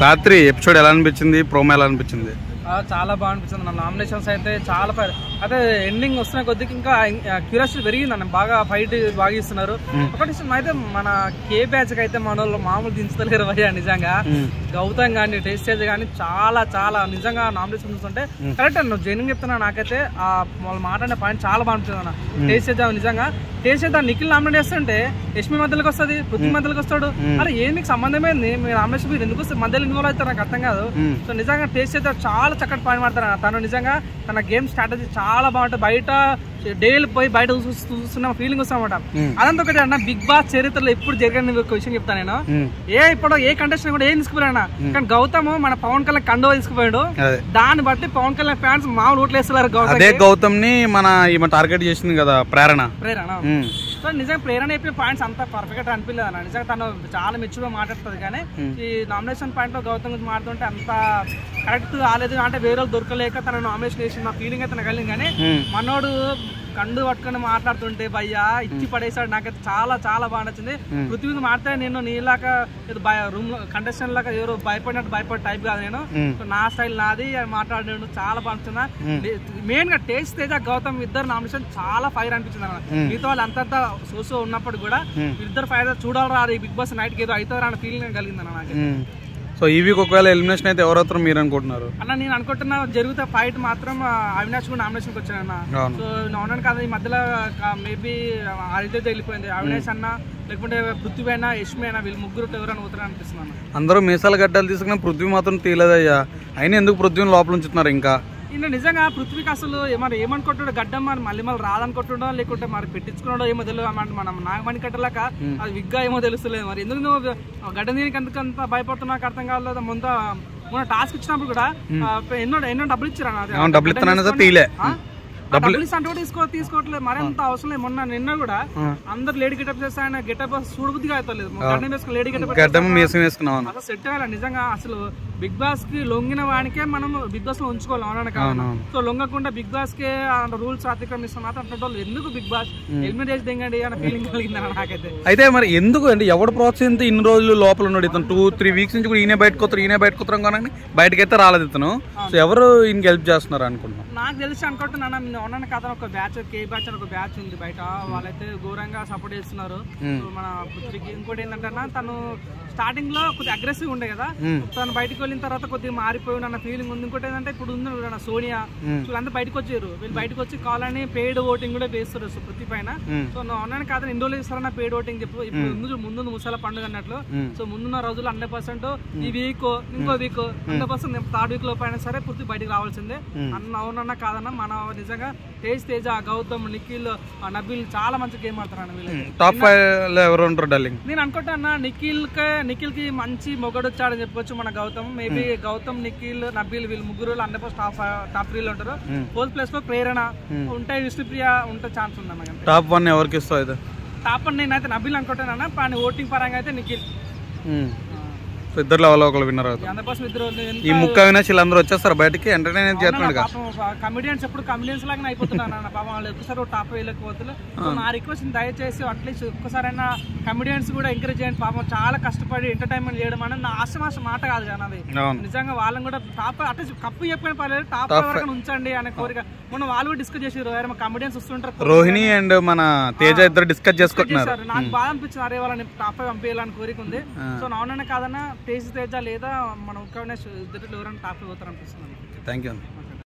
రాత్రి ఎపిసోడ్ ఎలా అనిపించింది, ప్రోమో ఎలా అనిపించింది? చాలా బాగా అనిపించింది అన్న. నామినేషన్స్ అయితే చాలా అదే ఎండింగ్ వస్తున్న కొద్దికి ఇంకా క్యూరియాసిటీ పెరిగిందన్న. బాగా ఫైట్ బాగా ఇస్తున్నారు. ఒకటి అయితే మన కే బ్యాచ్ కి అయితే మన వాళ్ళు మామూలు దించుతలేరు భయ్యా. నిజంగా గౌతమ్ కానీ టేస్టేజ్ కానీ చాలా చాలా నిజంగా నామినేషన్ చూస్తుంటే కరెక్ట్ అన్న. జెన్యున్ చెప్తున్నా, నాకైతే వాళ్ళు మాట్లాడే పాయింట్ చాలా బాగా అనిపిస్తుంది అన్న. టేస్టేజ్ నిజంగా టేస్టేజ్ నిఖిల్ నామినేట్ చేస్తుంటే యష్మి మధ్యలోకి వస్తుంది, పృథ్వీ మధ్యలోకి వస్తాడు. అరే ఏం నీకు సంబంధమైంది, మీరు నామినేషన్ మీరు ఎందుకు మధ్యలో ఇన్వాల్వ్ అవుతారు నాకు అర్థం కాదు. సో నిజంగా టేస్టేజ్ చాలా చక్కటి పాయింట్ మాడతారు. తను నిజంగా తన గేమ్ స్ట్రాటజీ చాలా బాగుంటుంది. బయట డైలీ పోయి బయట చూస్తున్న ఫీలింగ్ వస్తామన్నమాట. అదంతా ఒకటి అన్న, బిగ్ బాస్ చరిత్రలో ఎప్పుడు జరిగిన ఒక విషయం చెప్తాను నేను. ఇప్పుడు ఏ కంటెస్టెంట్ కూడా ఏం తీసుకుపోయాడు కానీ గౌతమ్ మన పవన్ కళ్యాణ్ కండో తీసుకుపోయాడు. దాన్ని బట్టి పవన్ కళ్యాణ్ ఫ్యాన్స్ మామూలు ఓట్లు వేస్తున్నారు. అదే గౌతమ్ ని మన టార్గెట్ చేసింది కదా ప్రేరణ. సో నిజంగా ప్రేరణ చెప్పిన పాయింట్స్ అంతా పర్ఫెక్ట్ అనిపించలేదు అన్న. నిజంగా తను చాలా మెచ్యూర్ గా మాట్లాడుతుంది. కానీ ఈ నామినేషన్ పాయింట్ లో గౌతమ్ గురించి మాట్లాడుతుంటే అంత కరెక్ట్ కాలేదు. అంటే వేరే దొరకలేక తన నామినేషన్ చేసిన నా ఫీలింగ్ అయితే నాకు కలిగింది. కానీ మనోడు కండు పట్టుకొని మాట్లాడుతుంటే భయ్యా ఇచ్చి పడేసాడు. నాకైతే చాలా చాలా బాగా నచ్చింది. పృథ్వీ మాట్లాడే నేను నీలాగా రూమ్ లో కంటెస్టెంట్ లాగా ఎవరు భయపడినట్టు భయపడే టైప్ కాదు నేను. నా స్టైల్ నాది మాట్లాడాడు, చాలా బాగా అనిపించింది. మెయిన్ గా టేస్ట్ తేజ గౌతమ్ ఇద్దరు నామినేషన్ చాలా ఫైర్ అనిపించింది అన్న. మిగతా వాళ్ళు అంతంతా సోసో ఉన్నప్పుడు కూడా ఇద్దరు ఫైర్ చూడాలి రా బిగ్ బాస్ నైట్ కి ఏదో అవుతారా అన్న ఫీలింగ్ కలిగింది అన్న నాకు. సో ఈ వీక్ ఒకవేళ ఎలిమినేషన్ అయితే ఎవరవుతారో మీరు అనుకుంటున్నారు? అన్న నేను అనుకుంటున్నా జరిగితే ఫైట్ మాత్రం అవినాష్ కూడా నామినేషన్కి వచ్చానన్న. సో అవునని కాదు, ఈ మధ్యలో మేబీ ఆదిత్య వెళ్ళిపోయింది. అవినాష్ అన్న లేకుంటే పృథ్వీ అయినా యష్మి అయినా వీళ్ళు ముగ్గురు ఎవరైనా పోతారని అనిపిస్తున్నాను. అందరూ మీసాల గడ్డలు తీసుకుని పృథ్వీ మాత్రం తీయలేదయ్యా. అయినా ఎందుకు పృథ్వీని లోపల ఉంచుతున్నారు ఇంకా? ఇంకా నిజంగా పృథ్వీకి అసలు మరి ఏమనుకుంటాడు, గడ్డం మరి మళ్ళీ రాదనుకుంటుండో లేకుంటే మరి పెట్టించుకున్నాడో ఏమో తెలియదు. మనం నాగమణి కట్టలేక అది విగ్గా ఏమో తెలుస్తలేదు. మరి ఎందుకు నువ్వు గడ్డం దీనికి ఎందుకంత భయపడుతున్నా నాకు అర్థం కాలేదు. మొన్న టాస్క్ ఇచ్చినప్పుడు కూడా ఎన్నో డబ్బులు ఇచ్చారు. డబ్బులు అంటే తీసుకోవట్లేదు మరి అంత అవసరం లేదు. మొన్న నిన్న కూడా అందరు లేడీ గెటప్ చేస్తే ఆయన గెటప్ చూడబుద్దిగా అవుతలేదు. లేడీ గెటప్ అసలు సెట్ అవ్వాలి. నిజంగా అసలు బిగ్ బాస్ కి లొంగిన వాడికే మనం బిగ్ బాస్ లో ఉంచుకోవాలి. అవునా కాదు? సో లొంగకుండా బిగ్ బాస్ కే రూల్స్ అతిక్రమిస్తాం మాత్రం అంటున్నారు. ఎందుకు బిగ్ బాస్ ఎలిమినేట్ చేసి దింగండి అన్న ఫీలింగ్ కలిగింది నాకైతే. అయితే మరి ఎందుకు అంటే ఎవడు ప్రోత్సహించి ఇన్ని రోజులు లోపల ఉన్నాడు ఇతను? 2-3 వీక్స్ నుంచి కూడా ఈయన బయటకు కానీ బయటకైతే రాలేదు ఇతను. సో ఎవరు ఈయనకి హెల్ప్ చేస్తున్నారు అనుకుంటున్నాను. నాకు తెలిసి అనుకుంటున్నాను అవునన్న కథ ఒక బ్యాచ్ కే బ్యాచ్ అని ఒక బ్యాచ్ ఉంది బయట. వాళ్ళైతే ఘోరంగా సపోర్ట్ చేస్తున్నారు మన పృథ్వీకి. ఇంకోటి ఏంటంటే తను స్టార్టింగ్ లో కొద్దిగా అగ్రెసివ్ ఉండే కదా, తను బయటకు వెళ్ళిన తర్వాత కొద్దిగా మారిపోయి అన్న ఫీలింగ్ ఉంది. ఇంకోటి ఏంటంటే ఇప్పుడు ఉంది సోనియా, వీళ్ళంతా బయటకు వచ్చారు. వీళ్ళు బయటకు వచ్చి కావాలని పెయిడ్ ఓటింగ్ కూడా వేస్తారు పృథ్వీ పైన. సో అవునని కాదని ఎన్ని రోజులు ఇస్తారన్న పెయిడ్ ఓటింగ్ చెప్పు. ఇప్పుడు ముందు ముసల పండుగ అన్నట్లు. సో ముందున్న రోజులు 100% ఈ వీక్ ఇంకో వీక్ 100% థర్డ్ వీక్ లో పైన సరే పృథ్వీ బయటకు రావాల్సిందే అన్న. అవునన్నా కాదన్నా మన నిజంగా తేజ్ తేజ, గౌతమ్, నిఖిల్, నబీల్ చాలా మంచి గేమ్ ఆడతారు. నేను అనుకుంటా అన్న నిఖిల్ కి మంచి మొగడు వచ్చాడని చెప్పొచ్చు మన గౌతమ్. మేబీ గౌతమ్, నిఖిల్, నబీల్ వీళ్ళు ముగ్గురు 100% టాప్ 3 లో ఉంటారు. 4th ప్లేస్ లో ప్రేరణ ఉంటాయి, విష్ణుప్రియ ఉంటే ఛాన్స్ ఉంది. టాప్ 1 ఎవరికి ఇస్తావు? టాప్ 1 నేనైతే నబీల్ అనుకుంటానన్నా. కానీ ఓటింగ్ పరంగా అయితే నిఖిల్. ఇద్దరు లెవెల్ ఒకరు విన్నర్ అవుతారు. ఈ ముక్క అవినాష్ వీళ్ళందరూ వచ్చేస్తారు బయటకి ఎంటర్టైన్ చేస్తున్నాడు. కమిడియన్స్ ఎప్పుడు కమిడియన్స్ లాగా అయిపోతున్నాను అన్న. పాపం వాళ్ళు ఒక్కసారి టాప్ వేయలేకపోతున్నారు. నా రిక్వెస్ట్ దయచేసి అట్లీస్ట్ ఒక్కసారైనా కమిడియన్స్ కూడా ఎంకరేజ్ చేయండి. పాపం చాలా కష్టపడి ఎంటర్టైన్మెంట్ చేయడం అనేది నా ఆశమాస మాట కాదు కానీ అది నిజంగా వాళ్ళని కూడా టాప్ అట్లీస్ట్ కప్పు చెప్పిన పర్లేదు టాప్ వరకు ఉంచండి అనే కోరిక. మొన్న వాళ్ళు కూడా డిస్కస్ చేసారు. కమిడియన్స్ వస్తుంటారు, రోహిణి అండ్ మన తేజ ఇద్దరు డిస్కస్ చేసుకుంటున్నారు. నాకు బాగా అనిపించింది అరే వాళ్ళని టాప్ పంపించాలని కోరిక ఉంది. సో నాన్న కాదన్నా తేజ్ తేజ లేదా మన ఒక్క ఇద్దరు ఎవరైనా టాప్ పోతారు అనిపిస్తుంది. Thank you.